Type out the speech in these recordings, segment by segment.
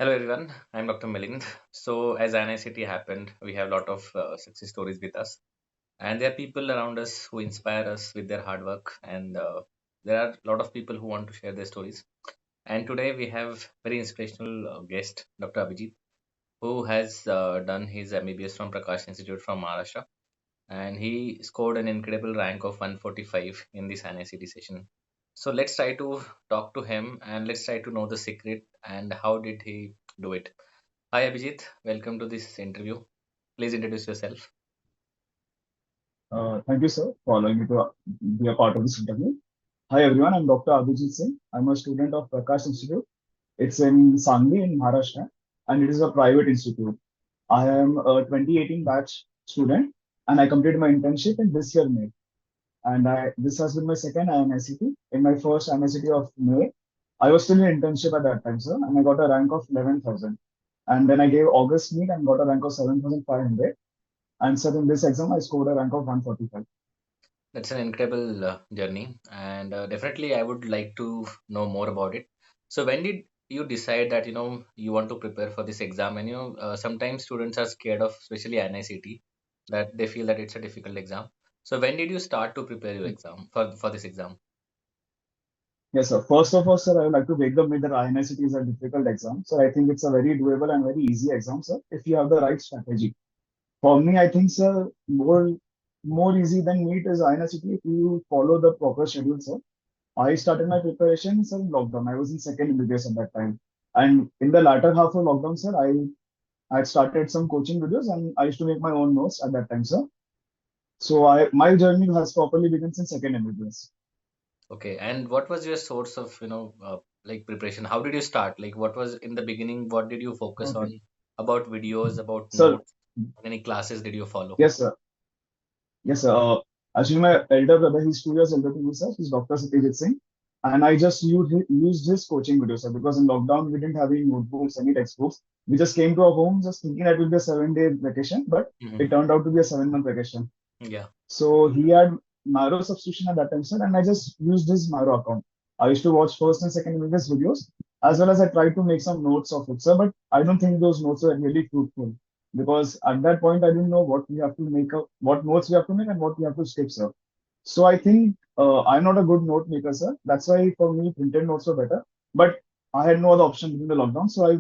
Hello everyone, I'm Dr. Milind. So as INICET happened, we have a lot of success stories with us, and there are people around us who inspire us with their hard work, and there are a lot of people who want to share their stories. And today we have very inspirational guest, Dr. Abhijeet, who has done his MBBS from Prakash Institute from Maharashtra, and he scored an incredible rank of 145 in this INICET session. So let's try to talk to him and let's try to know the secret and how did he do it. Hi Abhijit, welcome to this interview. Please introduce yourself. Thank you, sir, for allowing me to be a part of this interview. Hi, everyone. I'm Dr. Abhijeet Singh. I'm a student of Prakash Institute. It's in Sangli in Maharashtra, and it is a private institute. I am a 2018 batch student, and I completed my internship in this year May. And this has been my second INICT. In my first INICT of May, I was still in internship at that time, sir, and I got a rank of 11,000. And then I gave August meet and got a rank of 7,500. And sir, in this exam, I scored a rank of 145. That's an incredible journey, and definitely I would like to know more about it. So when did you decide that you want to prepare for this exam? And sometimes students are scared of, especially NICT, that they feel that it's a difficult exam. So when did you start to prepare your exam for this exam? Yes, sir. First of all, sir, I would like to break the myth that INICT is a difficult exam. So I think it's a very doable and very easy exam, sir, if you have the right strategy. For me, I think, sir, more easy than NEET is INICT if you follow the proper schedule, sir. I started my preparation, sir, in lockdown. I was in second MBBS at that time. And in the latter half of lockdown, sir, I had started some coaching videos and I used to make my own notes at that time, sir. So my journey has properly begun since second MBBS. Okay, and what was your source of like preparation? How did you start? Like what was in the beginning? What did you focus Okay. on? About videos, about Sir, notes? Any classes did you follow? yes, sir. Yes, sir. Actually, my elder brother, he's 2 years older than me, sir. He's Dr. Abhijeet Singh. And I just used his coaching videos, sir, because in lockdown, we didn't have any notebooks, any textbooks. We just came to our home just thinking that it will be a 7 day vacation, but Hmm. it turned out to be a 7 month vacation. Yeah. So he had Miro subscription at that time, sir, and I just used his Miro account. I used to watch first and second images videos, as well as I tried to make some notes of it, sir, but I don't think those notes were really fruitful because at that point I didn't know what we have to make up, what notes we have to make and what we have to skip, sir. So I think I'm not a good note maker, sir. That's why for me printed notes were better. But I had no other option during the lockdown, so I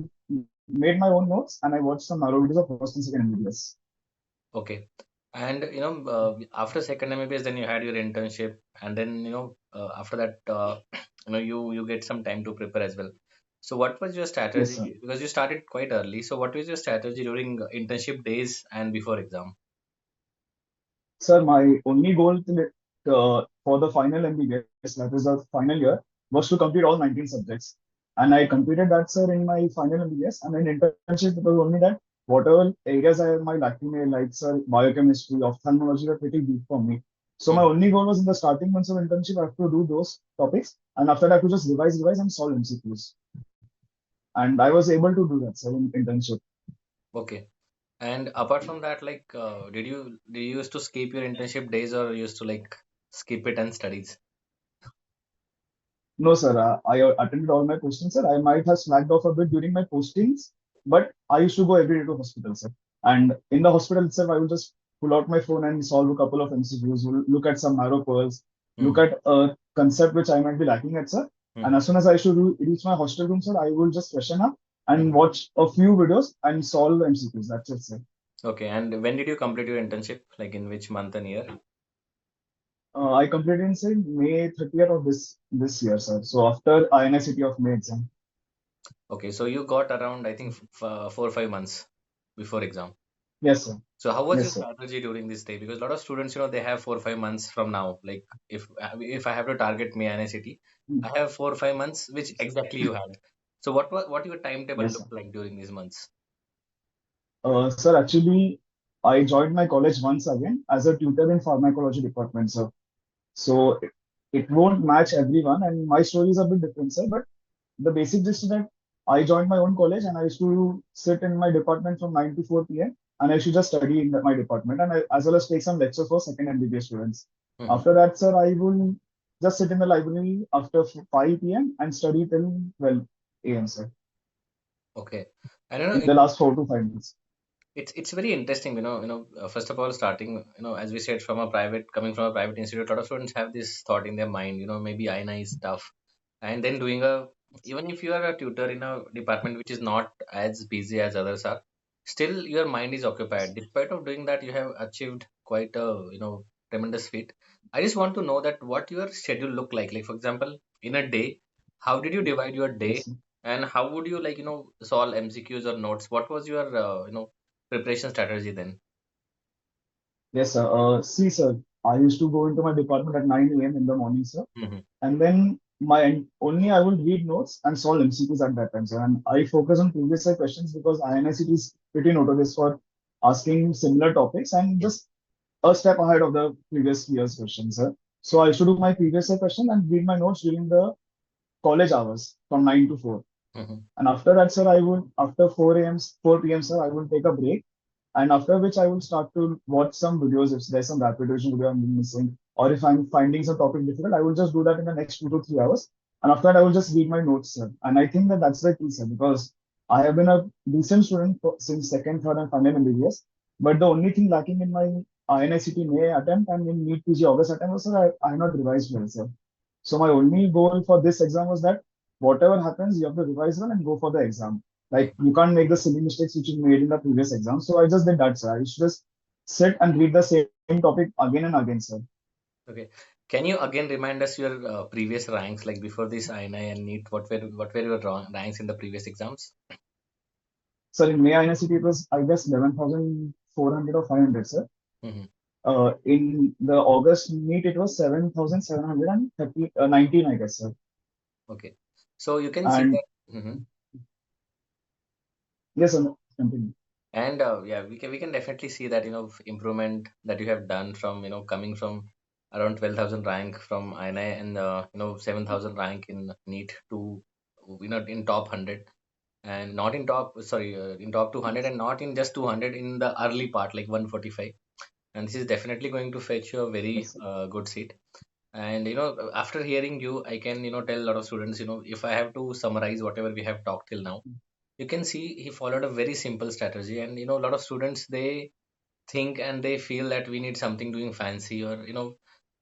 made my own notes and I watched some Miro videos of first and second videos. Okay. And after second MBBS, then you had your internship, and then after that, you get some time to prepare as well. So what was your Yes, sir. strategy? Because you started quite early. So what was your strategy during internship days and before exam? Sir, my only goal for the final MBBS, that is the final year, was to complete all 19 subjects. And I completed that, sir, in my final MBBS. And in internship, it was only that whatever areas I might lacking in, like, sir, biochemistry, ophthalmology were pretty weak for me. So my Hmm. only goal was in the starting months of internship, I have to do those topics. And after that, I have to just revise, and solve MCQs. And I was able to do that, sir, in internship. Okay. And apart from that, like, did you used to skip your internship days or used to like skip it and studies? No, sir. I attended all my postings, sir. I might have slacked off a bit during my postings, but I used to go every day to hospital, sir. And in the hospital itself, I would just pull out my phone and solve a couple of MCQs, look at some narrow pearls, look Hmm. at a concept which I might be lacking at, sir. Hmm. And as soon as I should reach my hostel room, sir, I will just freshen up and Hmm. watch a few videos and solve the MCQs. That's it, sir. Okay. And when did you complete your internship? Like in which month and year? I completed in say May 30th of this year, sir. So after INICT of May exam. Okay, so you got around, I think, 4 or 5 months before exam. Yes, sir. So how was your Yes, sir. strategy during this day? Because a lot of students, they have 4 or 5 months from now. Like if I have to target me NICT, I have 4 or 5 months, which exactly you had. So what your timetable Yes, sir. looked like during these months? Sir, actually, I joined my college once again as a tutor in pharmacology department, sir. So it won't match everyone, and my story is a bit different, sir. But the basic gist is that I joined my own college and I used to sit in my department from 9 to 4 p.m. and I used to just study in my department and as well as take some lectures for second MBBS students. Hmm. After that, sir, I will just sit in the library after 5 p.m. and study till 12 a.m., sir. Okay. I don't know. in the last 4 to 5 months. It's very interesting, first of all, starting, as we said, coming from a private institute, a lot of students have this thought in their mind, maybe INI is tough, and then doing a, even if you are a tutor in a department which is not as busy as others are, still your mind is occupied. Despite of doing that, you have achieved quite a, tremendous feat. I just want to know that what your schedule look like for example, in a day, how did you divide your day, Yes, sir. and how would you solve MCQs or notes? What was your preparation strategy then? Yes, sir. See, sir, I used to go into my department at 9 a.m. in the morning, sir. Hmm. And then only I would read notes and solve MCQs at that time, sir. And I focus on previous year questions because INICET is pretty notorious for asking similar topics and Yeah. just a step ahead of the previous year's questions, sir. So I used to do my previous year question and read my notes during the college hours from 9 to 4. Hmm. And after that, sir, after 4 a.m., 4 p.m., sir, I will take a break. And after which I will start to watch some videos if there's some rapid revision video I'm missing, or if I'm finding some topic difficult, I will just do that in the next 2 to 3 hours. And after that, I will just read my notes, sir. And I think that that's the key, sir, because I have been a decent student since second, third, and final MBBS. But the only thing lacking in my INICT May attempt and in NEET PG August attempt was, sir, I have not revised well, sir. So my only goal for this exam was that whatever happens, you have to revise well and go for the exam. Like you can't make the silly mistakes which you made in the previous exam. So I just did that, sir. I used to just sit and read the same topic again and again, sir. Okay. Can you again remind us your previous ranks, like before this INI and NEET? What were your ranks in the previous exams? Sir, in May University, it was, I guess, 11,400 or 500, sir. Hmm. In the August meet, it was 7,730, 19, I guess, sir. Okay. So you can see And that. Mhm. yes, sir, continue. And yeah, we can definitely see that improvement that you have done from coming from around 12,000 rank from INI and 7,000 rank in NEET to in top 100, and not in top, sorry, in top 200, and not in just 200 in the early part like 145. And this is definitely going to fetch you a very Yes, sir. good seat. And after hearing you, I can tell a lot of students, if I have to summarize whatever we have talked till now, you can see he followed a very simple strategy. And a lot of students, they think and they feel that we need something doing fancy, or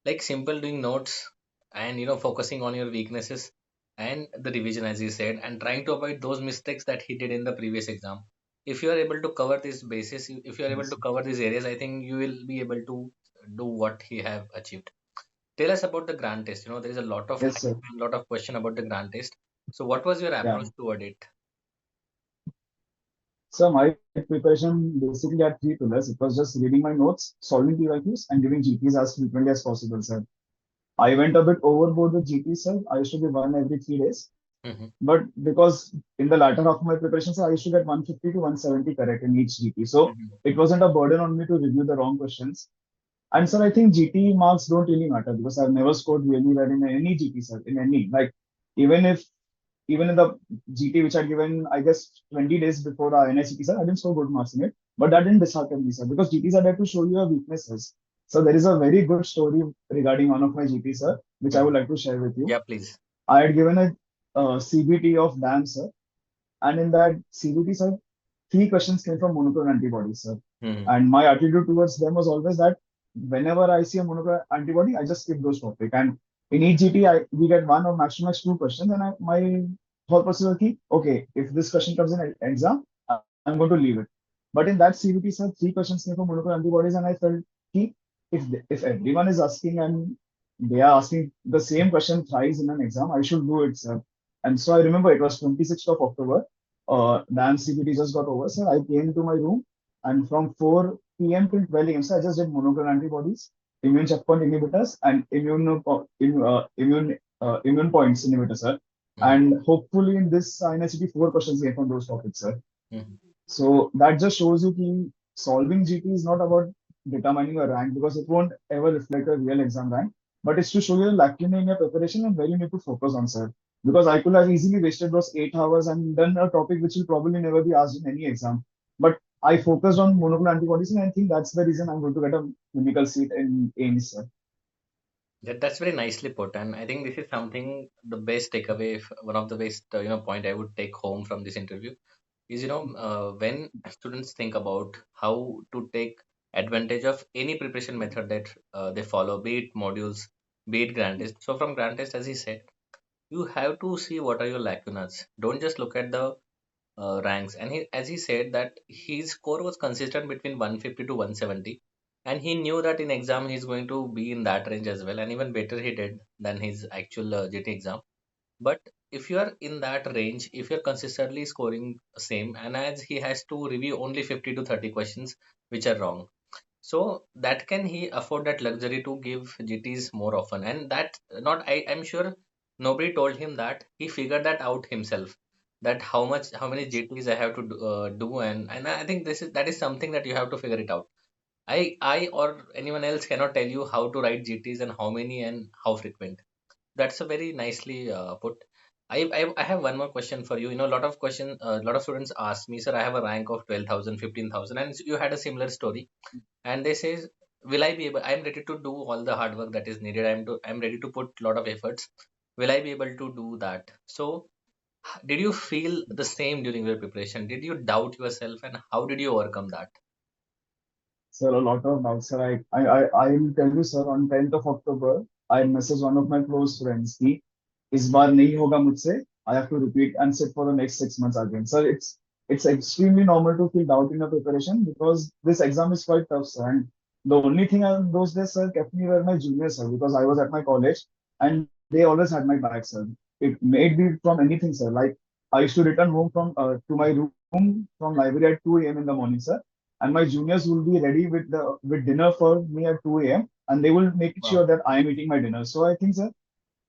like simple doing notes, and focusing on your weaknesses and the revision, as you said, and trying to avoid those mistakes that he did in the previous exam. If you are able to cover this basis, if you are able Yes, to sir. cover these areas, I think you will be able to do what he have achieved. Tell us about the grand test. There is a lot of Yes, hype sir. and a lot of question about the grand test. So what was your Yeah. approach toward it? So my preparation basically had three pillars. It was just reading my notes, solving PYQs, and giving GPs as frequently as possible, sir. I went a bit overboard with GP, sir. I used to give one every 3 days. Hmm. But because in the latter half of my preparation, sir, I used to get 150 to 170 correct in each GP. So Hmm. it wasn't a burden on me to review the wrong questions. And sir, I think GT marks don't really matter because I've never scored really well in any GT, sir, in any. Like, even if even in the GT which I'd given, I guess 20 days before the INICT, sir, I didn't score good marks in it. But that didn't dishearten me, sir, because GTs are there to show you your weaknesses. So there is a very good story regarding one of my GTs, sir, which I would Hmm. like to share with you. Yeah, please. I had given a CBT of DAM, sir, and in that CBT, sir, three questions came from monoclonal antibodies, sir. Hmm. And my attitude towards them was always that whenever I see a monoclonal antibody, I just skip those topics. And in each GT, we get one or maximum two questions. And my thought process was, okay, if this question comes in an exam, I'm going to leave it. But in that CBT, sir, three questions came from monoclonal antibodies, and I felt, if everyone is asking and they are asking the same question thrice in an exam, I should do it, sir. And so I remember it was 26th of October. Dance CBT just got over, sir. I came to my room, and from 4 p.m. till 12 a.m., sir, I just did monoclonal antibodies, immune checkpoint inhibitors, and immune points inhibitors, sir. Hmm. And hopefully in this INICT, four questions came from those topics, sir. Hmm. So that just shows you that solving GT is not about determining a rank because it won't ever reflect a real exam rank, but it's to show you the lacuna in your preparation and where you need to focus on, sir. Because I could have easily wasted those 8 hours and done a topic which will probably never be asked in any exam. But I focused on monoclonal antibodies, and I think that's the reason I'm going to get a clinical seat in AIMS, sir. That's very nicely put, and I think this is something the best takeaway, one of the best point I would take home from this interview. is, when students think about how to take advantage of any preparation method that they follow, be it modules, be it grand test. So from grand test, as he said, you have to see what are your lacunas. Don't just look at the ranks. And as he said that his score was consistent between 150 to 170, and he knew that in exam he's going to be in that range as well, and even better he did than his actual GT exam. But if you are in that range, if you're consistently scoring same, and as he has to review only 50 to 30 questions which are wrong, so that can he afford that luxury to give GTs more often. And that not I'm sure nobody told him that. He figured that out himself. That how many GTs I have to do, and I think that is something that you have to figure it out. I or anyone else cannot tell you how to write GTs and how many and how frequent. That's a very nicely put. I have one more question for you. You know, a lot of students ask me, sir, I have a rank of 12,000, 15,000, and you had a similar story, and they say, will I be able, I'm ready to do all the hard work that is needed, I'm ready to put a lot of efforts, will I be able to do that? So did you feel the same during your preparation? Did you doubt yourself, and how did you overcome that? Sir, a lot of doubts, sir. I will tell you, sir, on 10th of October, I messaged one of my close friends. He, इस बार नहीं होगा मुझसे. I have to repeat and sit for the next 6 months again. Sir, it's extremely normal to feel doubt in your preparation because this exam is quite tough, sir. And the only thing I, those days, sir, kept me were my juniors, sir, because I was at my college and they always had my back, sir. It may be from anything, sir. Like I used to return home from to my room from library at 2 a.m. in the morning, sir, and my juniors will be ready with dinner for me at 2 a.m. and they will make Wow. sure that I am eating my dinner. So I think, sir,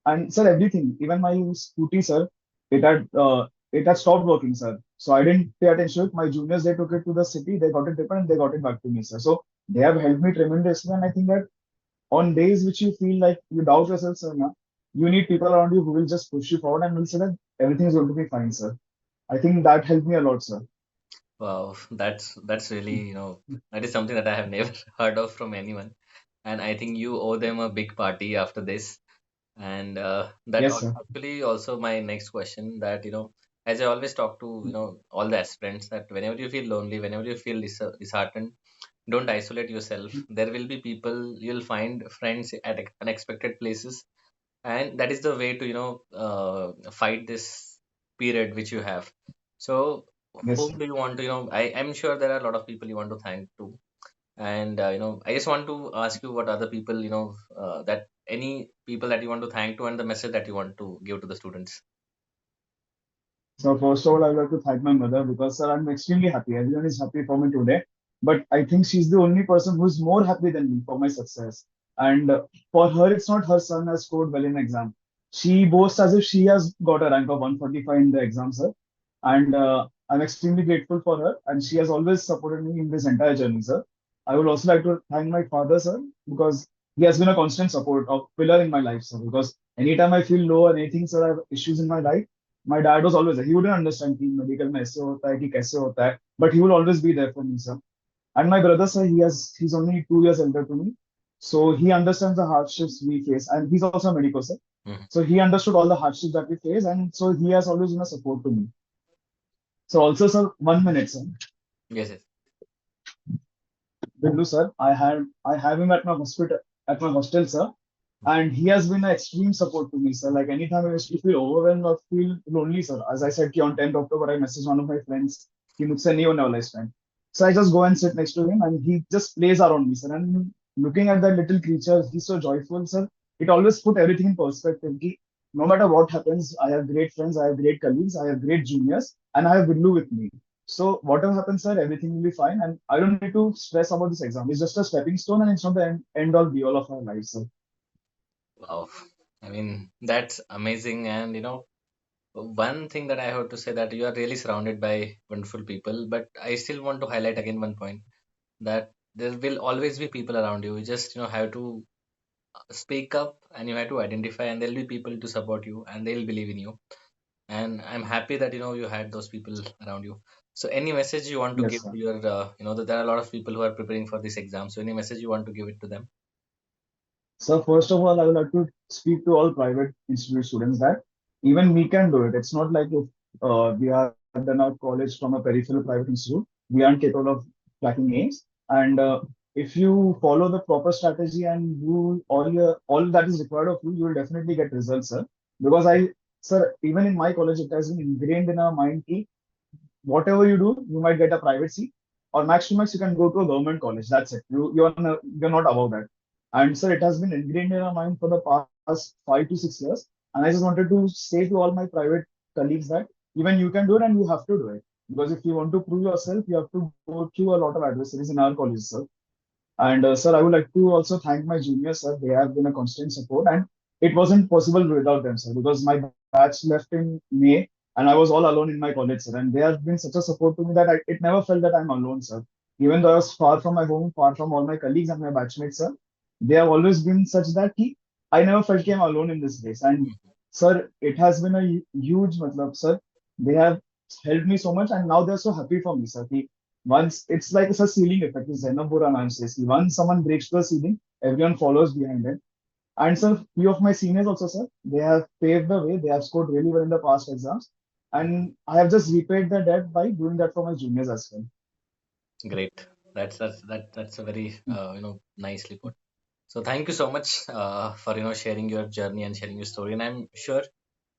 and sir, everything, even my scooty, sir, it had stopped working, sir. So I didn't pay attention. My juniors, they took it to the city, they got it repaired, and they got it back to me, sir. So they have helped me tremendously, and I think that on days which you feel like you doubt yourself, sir, na, you need people around you who will just push you forward and will say that everything is going to be fine, sir. I think that helped me a lot, sir. Wow, that's really, that is something that I have never heard of from anyone, and I think you owe them a big party after this. And Yes, sir. actually also my next question, that as I always talk to all the aspirants, that whenever you feel lonely, whenever you feel disheartened, don't isolate yourself. There will be people, you'll find friends at unexpected places, and that is the way to fight this period which you have. So Yes, whom sir. do you want to, I'm sure there are a lot of people you want to thank too. And I just want to ask you what other people, that any people that you want to thank to, and the message that you want to give to the students. So first of all, I would like to thank my mother because, sir, I'm extremely happy. Everyone is happy for me today, but I think she's the only person who's more happy than me for my success. And for her, it's not her son has scored well in exam. She boasts as if she has got a rank of 145 in the exam, sir. And I'm extremely grateful for her, and she has always supported me in this entire journey, sir. I would also like to thank my father, sir, because he has been a constant support of pillar in my life, sir. Because anytime I feel low or anything, sir, I have issues in my life, my dad was always there. He wouldn't understand कि medical में ऐसे होता है कि कैसे होता है, but he will always be there for me, sir. And my brother, sir, he's only 2 years elder to me, so he understands the hardships we face, and he's also a medical, sir. Mhm. So he understood all the hardships that we face, and so he has always been a support to me. So also, sir, 1 minute, sir. Yes, yes. Bindu, sir, I have him at my hospital at my hostel, sir, and he has been an extreme support to me, sir. Like anytime I used to feel overwhelmed or feel lonely, sir. As I said, on 10th October, I messaged one of my friends. He मुझसे नहीं होने वाला इस time. So I just go and sit next to him, and he just plays around me, sir. And looking at that little creature, he's so joyful, sir. It always put everything in perspective. Ki, no matter what happens, I have great friends, I have great colleagues, I have great juniors, and I have Bindu with me. So whatever happens, sir, everything will be fine, and I don't need to stress about this exam. It's just a stepping stone, and it's not the end all be all of our lives, sir. Wow, I mean, that's amazing. And one thing that I have to say, that you are really surrounded by wonderful people, but I still want to highlight again one point, that there will always be people around you. You just have to speak up, and you have to identify, and there'll be people to support you, and they'll believe in you. And I'm happy that you had those people around you. So any message you want to Yes, give sir. to your that there are a lot of people who are preparing for this exam, so any message you want to give it to them? So first of all, I would like to speak to all private institute students that even we can do it. It's not like if we are done our college from a peripheral private institute. We aren't capable of cracking aims. And if you follow the proper strategy and you all that is required of you, you will definitely get results, sir. Because sir, even in my college, it has been ingrained in our mind that whatever you do, you might get a private seat, or max to max you can go to a government college. That's it. You're not above that. And sir, it has been ingrained in our mind for the past 5 to 6 years. And I just wanted to say to all my private colleagues that even you can do it and you have to do it. Because if you want to prove yourself, you have to go through a lot of adversaries in our college, sir. And sir, I would like to also thank my juniors, sir. They have been a constant support, and it wasn't possible without them, sir, because my batch left in May, and I was all alone in my college, sir. And they have been such a support to me that it never felt that I'm alone, sir. Even though I was far from my home, far from all my colleagues and my batchmates, sir, they have always been such that I never felt I'm alone in this place. And sir, it has been a huge, matlab, sir. They have helped me so much, and now they're so happy for me, sir. Once it's like it's a ceiling effect, as Zainab Bora ma'am says. Once someone breaks the ceiling, everyone follows behind it. And sir, few of my seniors also, sir, they have paved the way. They have scored really well in the past exams, and I have just repaid the debt by doing that for my juniors as well. Great. That's a very nicely put. So thank you so much for sharing your journey and sharing your story. And I'm sure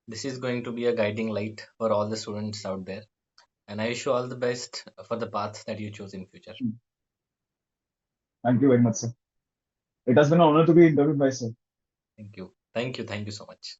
this is going to be a guiding light for all the students out there. And I wish you all the best for the path that you choose in future. Thank you very much, sir. It has been an honor to be interviewed by sir. Thank you. Thank you. Thank you so much.